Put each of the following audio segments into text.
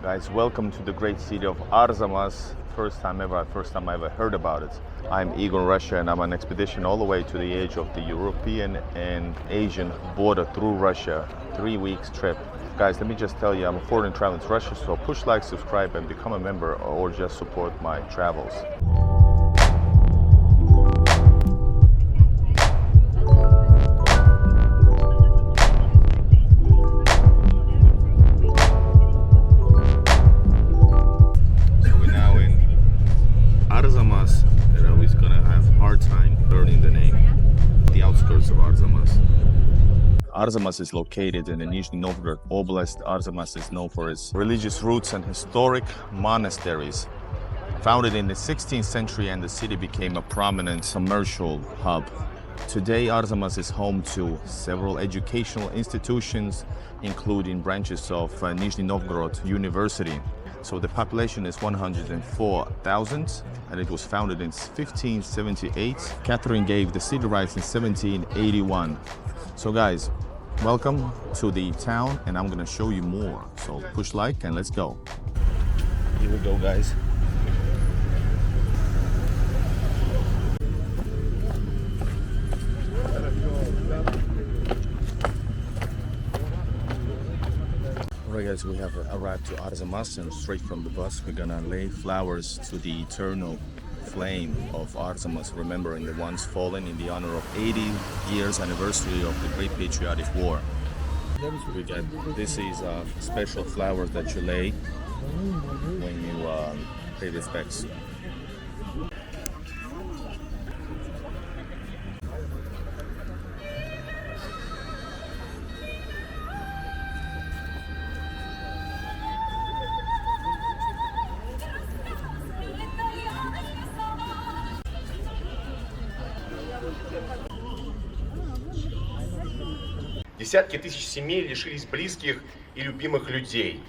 Guys, welcome to the great city of Arzamas. First time I ever heard about it. I'm Igor Russia and I'm on an expedition all the way to the edge of the European and Asian border through Russia. 3 weeks trip. Guys, let me just tell you, I'm a foreign traveling to Russia, so push like, subscribe and become a member or just support my travels. Arzamas, and I was gonna have a hard time learning the name. The outskirts of Arzamas. Arzamas is located in the Nizhny Novgorod Oblast. Arzamas is known for its religious roots and historic monasteries. Founded in the 16th century, and the city became a prominent commercial hub. Today, Arzamas is home to several educational institutions, including branches of Nizhny Novgorod University. So the population is 104,000 and it was founded in 1578. Catherine gave the city rights in 1781. So guys, welcome to the town and I'm gonna show you more. So push like and let's go. Here we go, guys. Alright guys, we have arrived to Arzamas and straight from the bus we're gonna lay flowers to the eternal flame of Arzamas, remembering the ones fallen in the honor of 80 years anniversary of the Great Patriotic War. This is special flowers that you lay when you pay respects. Десятки тысяч семей лишились близких и любимых людей.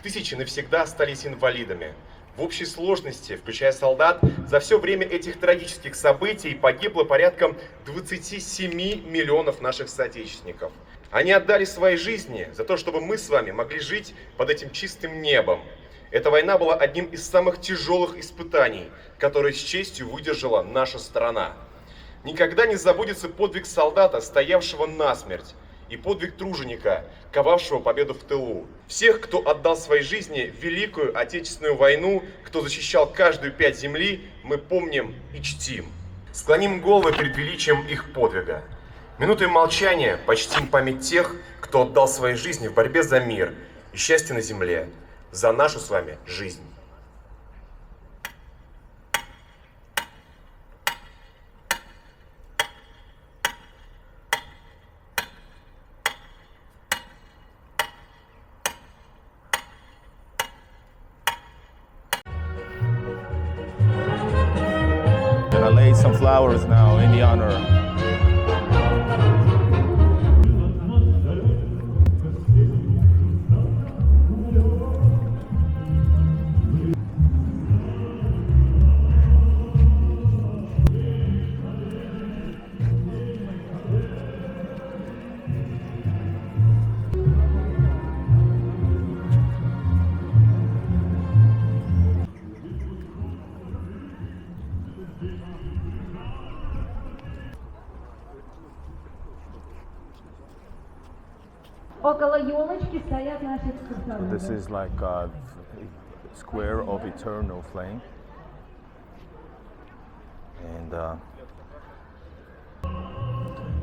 Тысячи навсегда остались инвалидами. В общей сложности, включая солдат, за все время этих трагических событий погибло порядка 27 миллионов наших соотечественников. Они отдали свои жизни за то, чтобы мы с вами могли жить под этим чистым небом. Эта война была одним из самых тяжелых испытаний, которые с честью выдержала наша страна. Никогда не забудется подвиг солдата, стоявшего насмерть, и подвиг труженика, ковавшего победу в тылу. Всех, кто отдал свои жизни в Великую Отечественную войну, кто защищал каждую пять земли, мы помним и чтим. Склоним головы перед величием их подвига. Минутой молчания почтим память тех, кто отдал свои жизни в борьбе за мир и счастье на земле, за нашу с вами жизнь. Gonna lay some flowers now in the honor. Около елочки стоят наши экскурсоводы. This is like a square of eternal flame.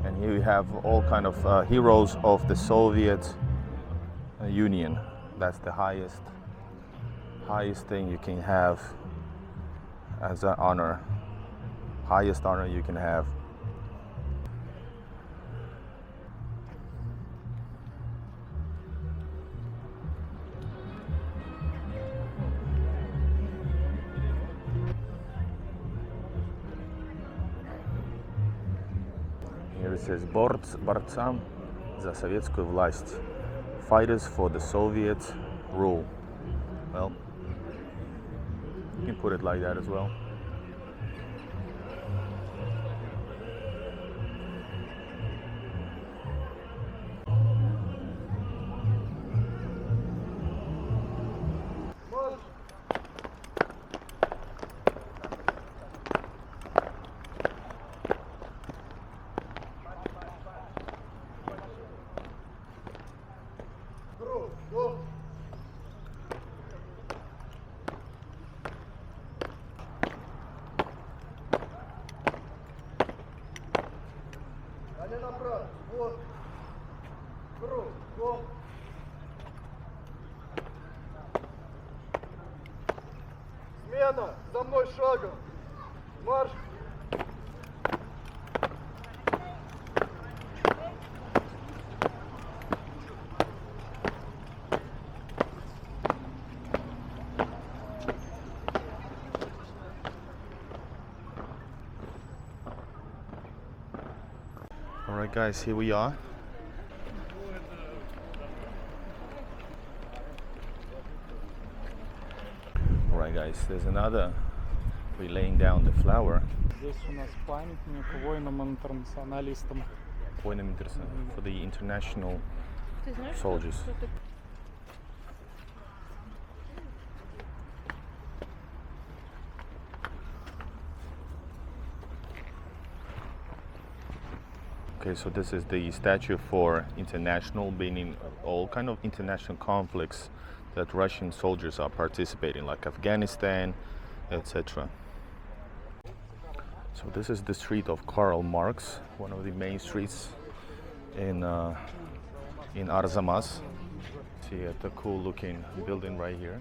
And here you have all kind of heroes of the Soviet Union. That's the highest thing you can have as an honor. Highest honor you can have. Here it says борцам за советскую власть. Fighters for the Soviet rule. Well, you can put it like that as well. Смена! За мной шагом! Марш! Alright guys, here we are. Alright guys, there's another. We're laying down the flower. Здесь у нас памятник воинам-интернационалистам. For the international soldiers. Okay, so this is the statue for international, meaning all kind of international conflicts that Russian soldiers are participating, like Afghanistan, etc. So this is the street of Karl Marx, one of the main streets in Arzamas. See the cool looking building right here.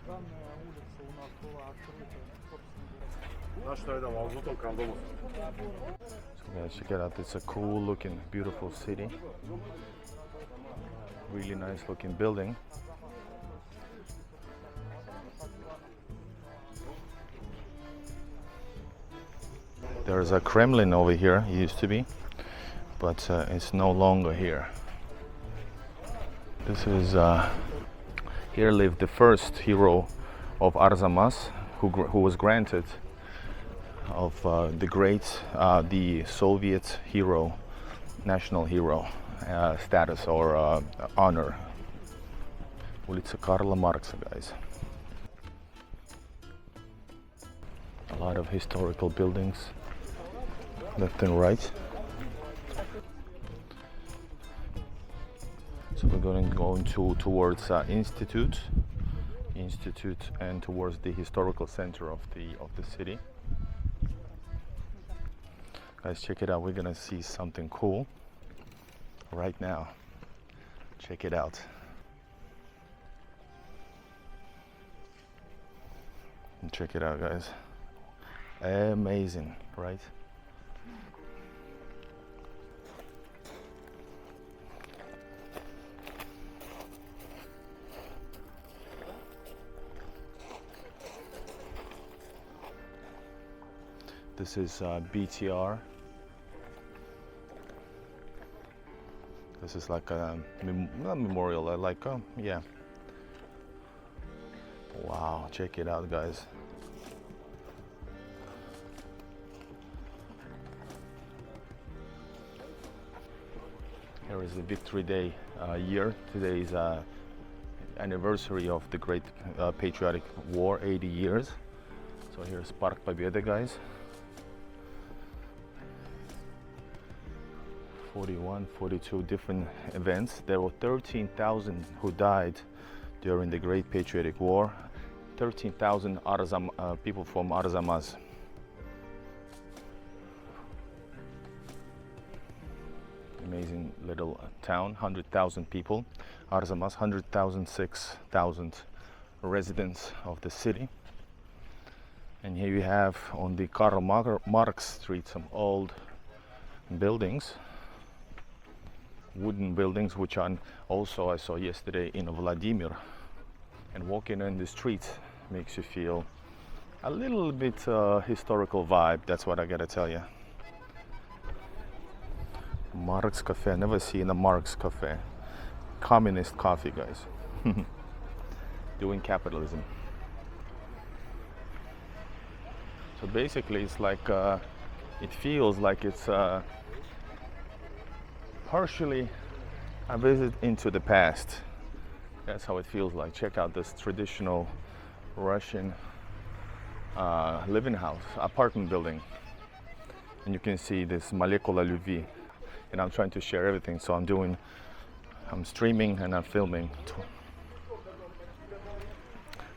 So guys, check it out. It's a cool looking, beautiful city. Really nice looking building. There's a Kremlin over here, it used to be, but it's no longer here. This is, here lived the first hero of Arzamas, who was granted of the Soviet hero, national hero status or honor. Улица Карла Маркса, guys. A lot of historical buildings, left and right. So we're going to go towards Institute, and towards the historical center of the city. Guys, check it out. We're gonna see something cool right now. Check it out. And check it out, guys. Amazing, right? This is BTR. This is like a not memorial, like yeah. Wow, check it out, guys. Here is the Victory Day year. Today is anniversary of the Great Patriotic War, 80 years. So here's Park Победы, guys. 41, 42 different events. There were 13,000 who died during the Great Patriotic War. 13,000 people from Arzamas. Amazing little town, 100,000 people. Arzamas, 106,000 residents of the city. And here you have on the Karl Marx Street some old buildings. Wooden buildings, which are also I saw yesterday in Vladimir. And walking in the streets makes you feel a little bit historical vibe. That's what I gotta tell you. Marx Cafe. Never seen a Marx Cafe. Communist coffee, guys. Doing capitalism. So basically, it's like it feels like it's. Partially a visit into the past. That's how it feels like. Check out this traditional Russian living house, apartment building. And you can see this Molecula Любви. And I'm trying to share everything, so I'm streaming and I'm filming.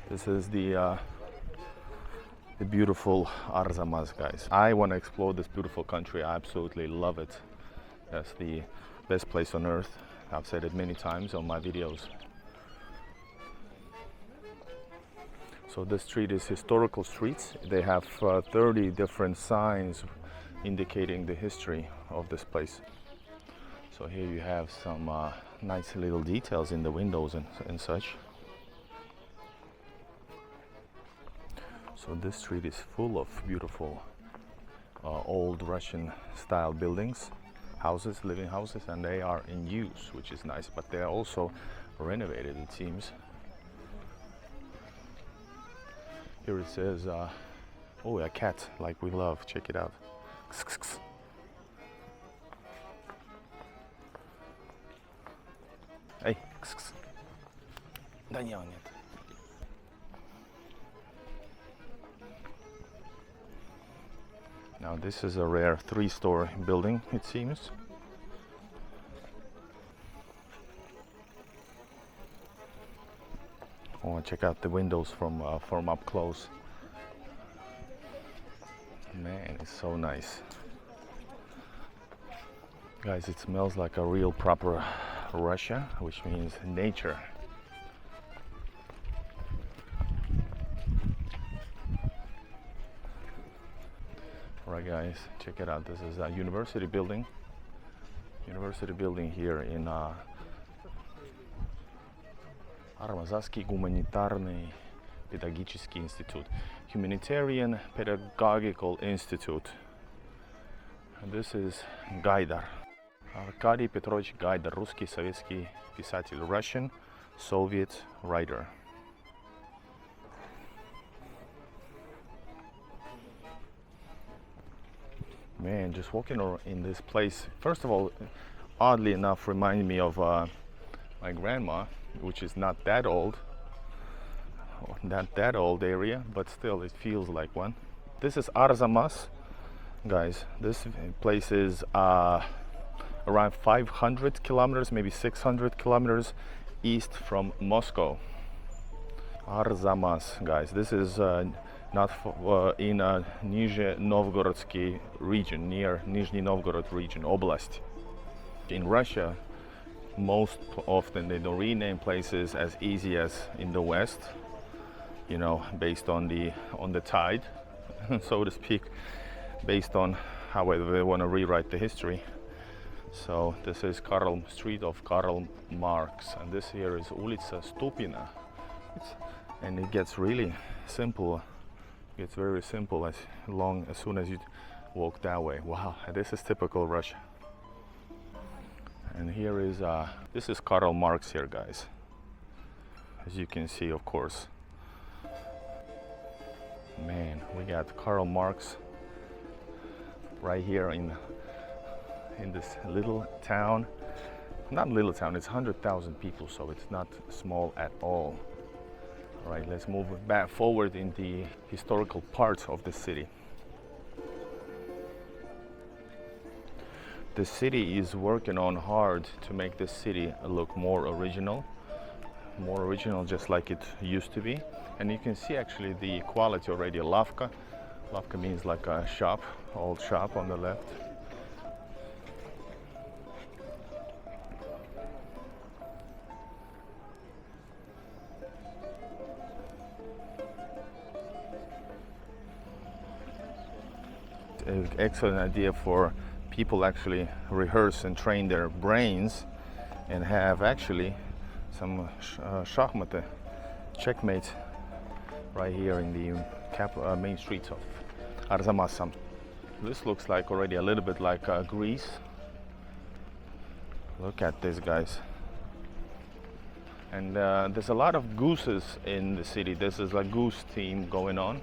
This is the beautiful Arzamas, guys. I want to explore this beautiful country. I absolutely love it. That's the best place on earth. I've said it many times on my videos. So So this street is historical streets. They have 30 different signs indicating the history of this place. So here you have some nice little details in the windows and such. So this street is full of beautiful old Russian style buildings, houses, living houses, and they are in use, which is nice, but they are also renovated, it seems. Here it says, oh, a cat, like we love, check it out. Эй, кс-кс. Да не, он нет. Now this is a rare 3-story building, it seems. Oh, check out the windows from up close. Man, it's so nice. Guys, it smells like a real proper Russia, which means nature. Alright guys, check it out. This is a university building. University building here in Arzamasский гуманитарный педагогический институт. Humanitarian Pedagogical Institute. And this is Gaidar. Arkady Petrovich Gaidar, русский советский писатель, Russian Soviet writer. Man, just walking around in this place, first of all, oddly enough, reminded me of my grandma, which is not that old, not that old area, but still it feels like one. This is Arzamas, guys. This place is around 500 kilometers, maybe 600 kilometers east from Moscow. Arzamas, guys. This is not in Nizhny Novgorod region, near Nizhny Novgorod region, Oblast. In Russia, most often they don't rename places as easy as in the West, you know, based on the tide, so to speak, based on however they want to rewrite the history. So this is Street of Karl Marx, and this here is Ulica Stupina. And it gets really simple. It's very simple as soon as you walk that way. Wow, this is typical Russia. And here is this is Karl Marx here, guys. As you can see, of course. Man, we got Karl Marx right here in this little town. Not little town, it's 100,000 people, so it's not small at all. All right, let's move back forward in the historical parts of the city. The city is working on hard to make this city look more original just like it used to be. And you can see actually the quality already. Lavka means like a shop, old shop on the left. An excellent idea for people actually rehearse and train their brains and have actually some shachmat, checkmate right here in the main streets of Arzamas. This looks like already a little bit like Greece. Look at this, guys. And there's a lot of gooses in the city. This is a goose theme going on.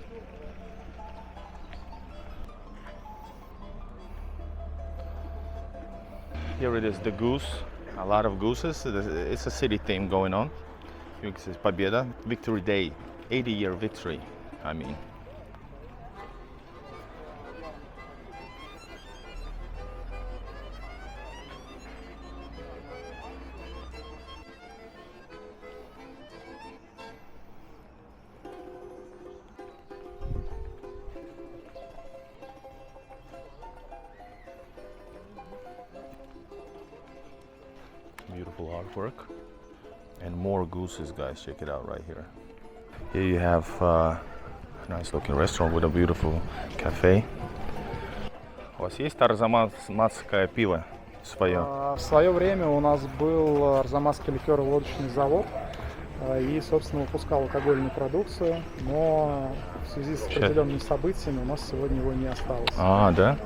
Here it is, the goose, a lot of gooses. It's a city theme going on. It says Победа, Victory Day, 80-year victory, I mean. Beautiful artwork and more gooses, guys. Check it out right here. Here you have a nice looking restaurant with a beautiful cafe. У вас есть арзамасское пиво свое? В свое время у нас был Арзамасский ликеро-водочный завод и, собственно, выпускал алкогольную продукцию, но в связи с определенными событиями у нас сегодня его не осталось. Ah, да?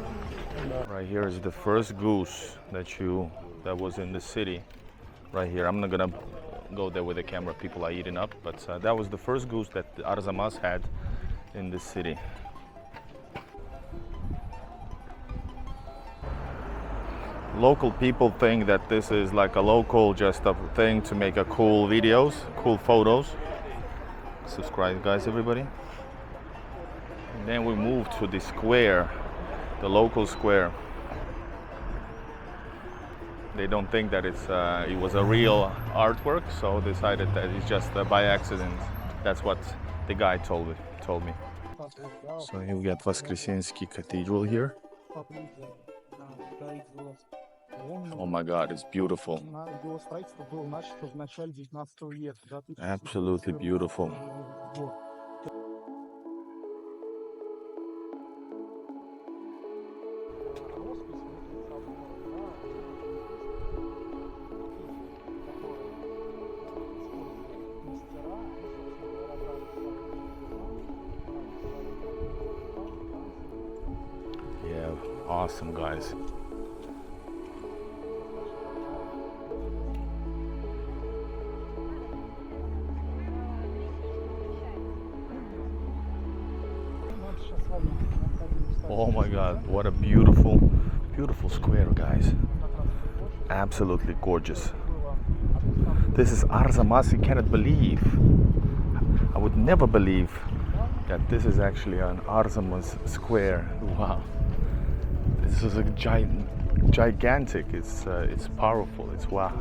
Да. Right here is the first goose that was in the city. Right here. I'm not gonna go there with the camera. People are eating up, but that was the first goose that Arzamas had in the city. Local people think that this is like a local just a thing to make a cool videos, cool photos. Subscribe, guys, everybody. And then we move to the square, the local square. They don't think that it was a real artwork, so decided that it's just by accident. That's what the guy told me. So you get Воскресенский Cathedral here. Oh my God, it's beautiful. Absolutely beautiful. Yeah, awesome, guys. Oh my God, what a beautiful, beautiful square, guys. Absolutely gorgeous. This is Arzamas. You cannot believe. I would never believe that this is actually an Arzamas square. Wow. This is a gigantic. It's powerful. It's wow.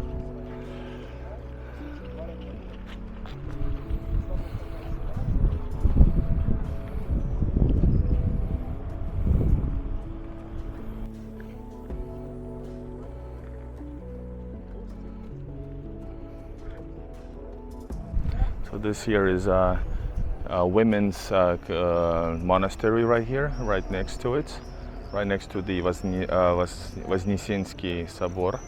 So this here is a women's monastery right here, right next to it, right next to the Вознесенский Собor.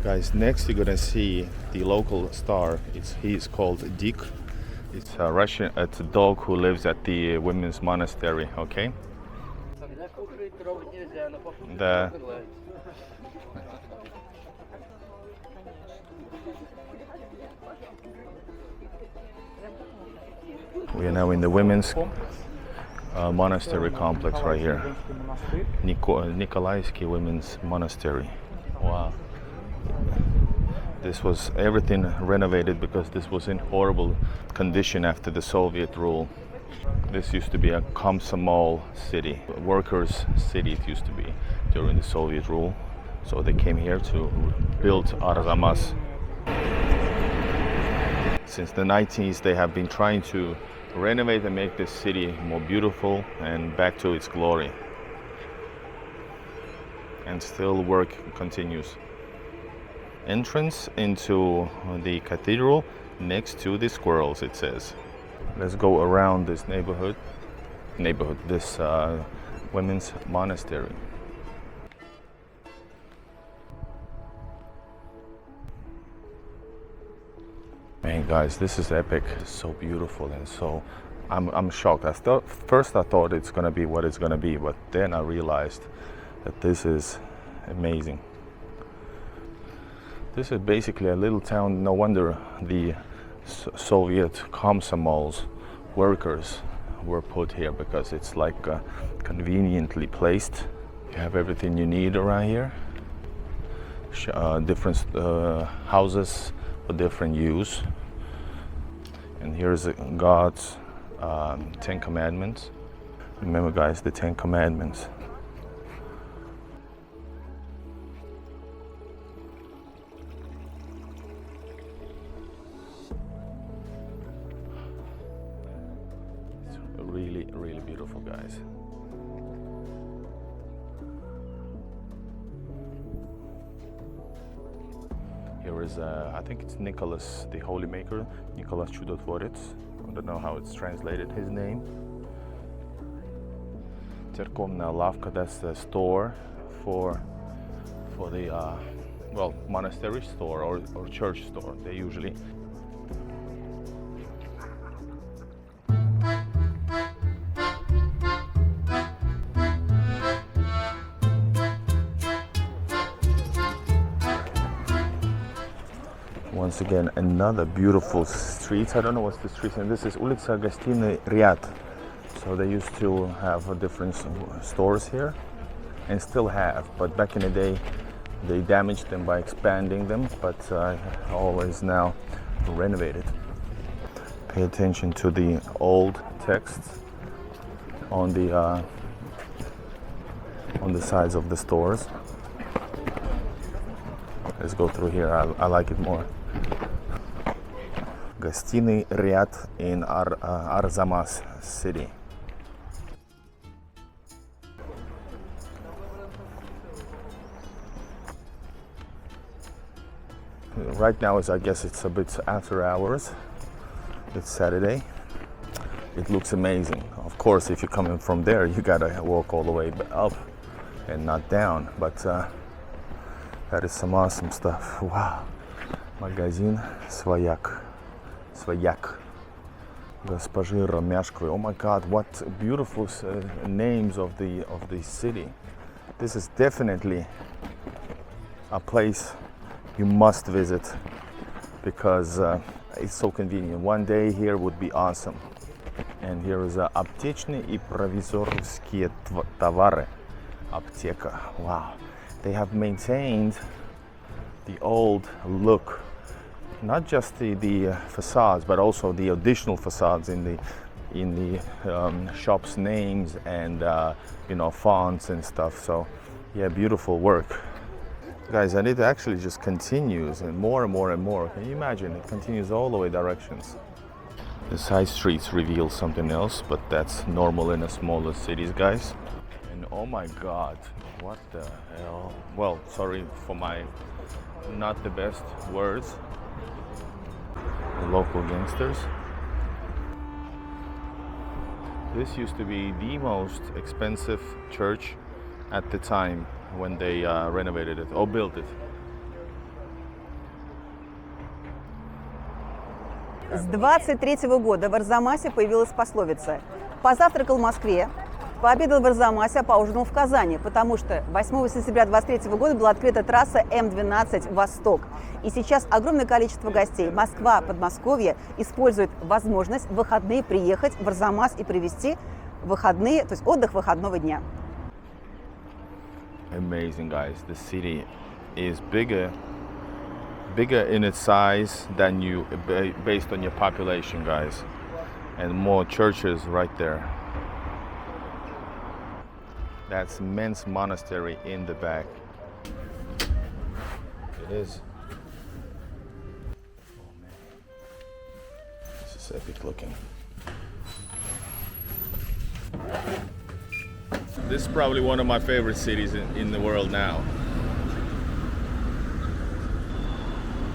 Guys, next you're gonna see the local star. He is called Dick. It's a Russian. It's a dog who lives at the women's monastery. Okay. Да. We are now in the women's monastery complex right here. Nikolaevsky Women's Monastery. Wow. This was everything renovated because this was in horrible condition after the Soviet rule. This used to be a Komsomol city, workers' city it used to be during the Soviet rule. So they came here to build Arzamas. Since the 90s, they have been trying to renovate and make this city more beautiful and back to its glory. And still work continues. Entrance into the cathedral next to the squirrels, it says. Let's go around this this women's monastery. Man, guys, this is epic. So beautiful and so I'm shocked. First I thought it's gonna be what it's gonna be, but then I realized that this is amazing. This is basically a little town. No wonder the Soviet Komsomol's workers were put here, because it's like conveniently placed. You have everything you need around here. Different houses for different use. And here's God's 10 Commandments. Remember, guys, the 10 Commandments. It's really, really beautiful, guys. Here is, I think it's Nicholas, the Holy Maker, Nicholas Чудотворец. I don't know how it's translated, his name. Церковная лавка, that's the store for the monastery store or church store. They usually. Once again, another beautiful street. I don't know what's the street, and this is Улица Гостиный Ряд. So they used to have different stores here, and still have. But back in the day, they damaged them by expanding them. But always now renovated. Pay attention to the old texts on the sides of the stores. Let's go through here. I like it more. Гостиный ряд in Arzamas city. Right now I guess it's a bit after hours. It's Saturday. It looks amazing. Of course, if you're coming from there, you gotta walk all the way up and not down. But that is some awesome stuff. Wow. Магазин Свояк. Госпожи Ромяшковой. Oh my God, what beautiful names of the city. This is definitely a place you must visit because it's so convenient. One day here would be awesome. And here is аптечные и провизорские товары. Аптека. Wow. They have maintained the old look. Not just the facades, but also the additional facades in the shops' names and fonts and stuff. So, yeah, beautiful work, guys. And it actually just continues and more and more and more. Can you imagine? It continues all the way directions. The side streets reveal something else, but that's normal in the smaller cities, guys. And oh my God, what the hell? Well, sorry for my not the best words. Local gangsters. This used to be the most expensive church at the time when they renovated it or built it. С 23-го года в Арзамасе появилась пословица «Позавтракал в Москве, пообедал в Арзамасе, а поужинал в Казани», потому что 8 сентября 23 года была открыта трасса М12 «Восток». И сейчас огромное количество гостей Москва, Подмосковье используют возможность в выходные приехать в Арзамас и провести выходные, то есть отдых выходного дня. Amazing, guys. The city is bigger in its size than you based on your population, guys, and more churches right there. That's men's monastery in the back. It is. Oh man, this is epic looking. This is probably one of my favorite cities in the world now.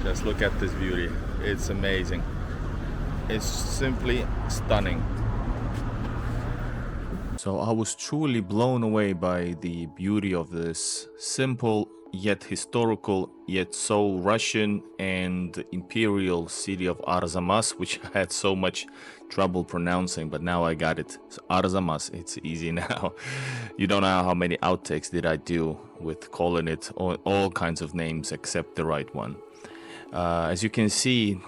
Just look at this beauty. It's amazing. It's simply stunning. So I was truly blown away by the beauty of this simple yet historical yet so Russian and imperial city of Arzamas, which I had so much trouble pronouncing, but now I got it. So Arzamas, it's easy now. You don't know how many outtakes did I do with calling it all kinds of names except the right one. As you can see,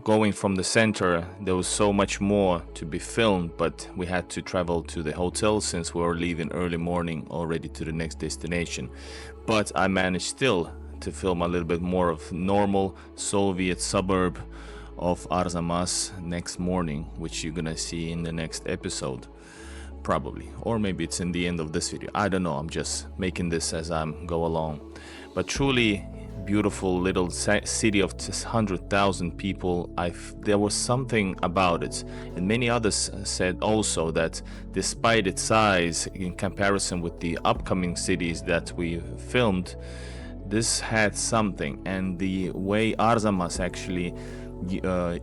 going from the center, there was so much more to be filmed, but we had to travel to the hotel since we were leaving early morning already to the next destination. But I managed still to film a little bit more of normal Soviet suburb of Arzamas next morning, which you're gonna see in the next episode, probably. Or maybe it's in the end of this video. I don't know, I'm just making this as I go along. But truly beautiful little city of 100,000 people. There was something about it, and many others said also that despite its size in comparison with the upcoming cities that we filmed, this had something. And the way Arzamas actually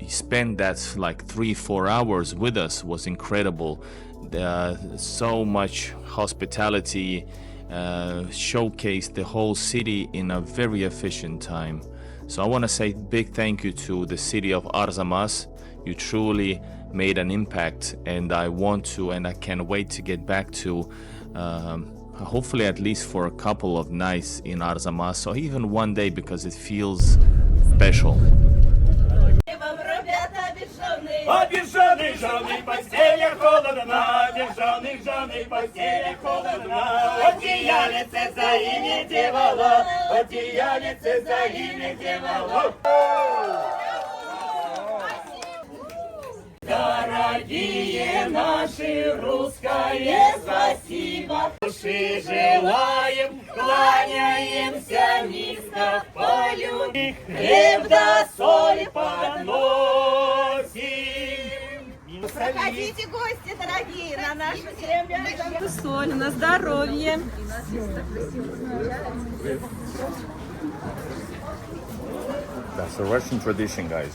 spend that like 3-4 hours with us was incredible. So much hospitality, showcased the whole city in a very efficient time. So I want to say big thank you to the city of Arzamas. You truly made an impact, and I want to, and I can't wait to get back to hopefully at least for a couple of nights in Arzamas, or even one day, because it feels special. Обиженный, жженый, постелья холодна, обиженный, жженый, постелья холодна. Одеялице за ими девало, одеялице за ими девало. Дорогие наши, русское спасибо. Души желаем, кланяемся низко в полю. Хлеб да соль подносим. Проходите, гости дорогие, на нашу землю. Соль, на здоровье. That's a Russian tradition, guys.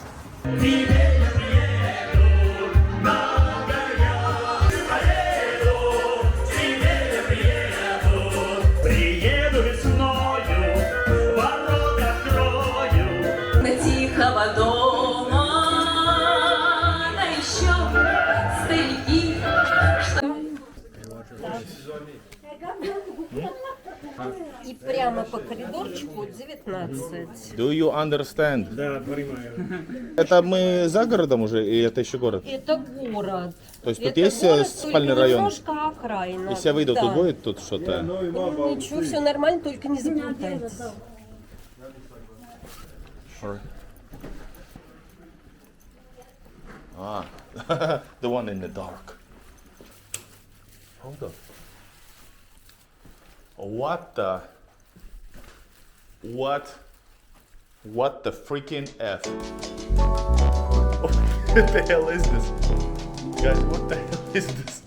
Приеду весною, ворота открою. Тихого дома, да еще старики. И прямо по коридорчику 19. Do you understand? Да, понимаю. Это мы за городом уже, и это еще город? Это город. То есть тут Это есть город, спальный только район? немножко окраина. Если я выйду, Да. тут будет тут что-то? Ничего, все нормально, только не заплутайтесь. Sure. Ah, the one in the dark. Hold up. What the freaking F? What the hell is this? Guys, what the hell is this?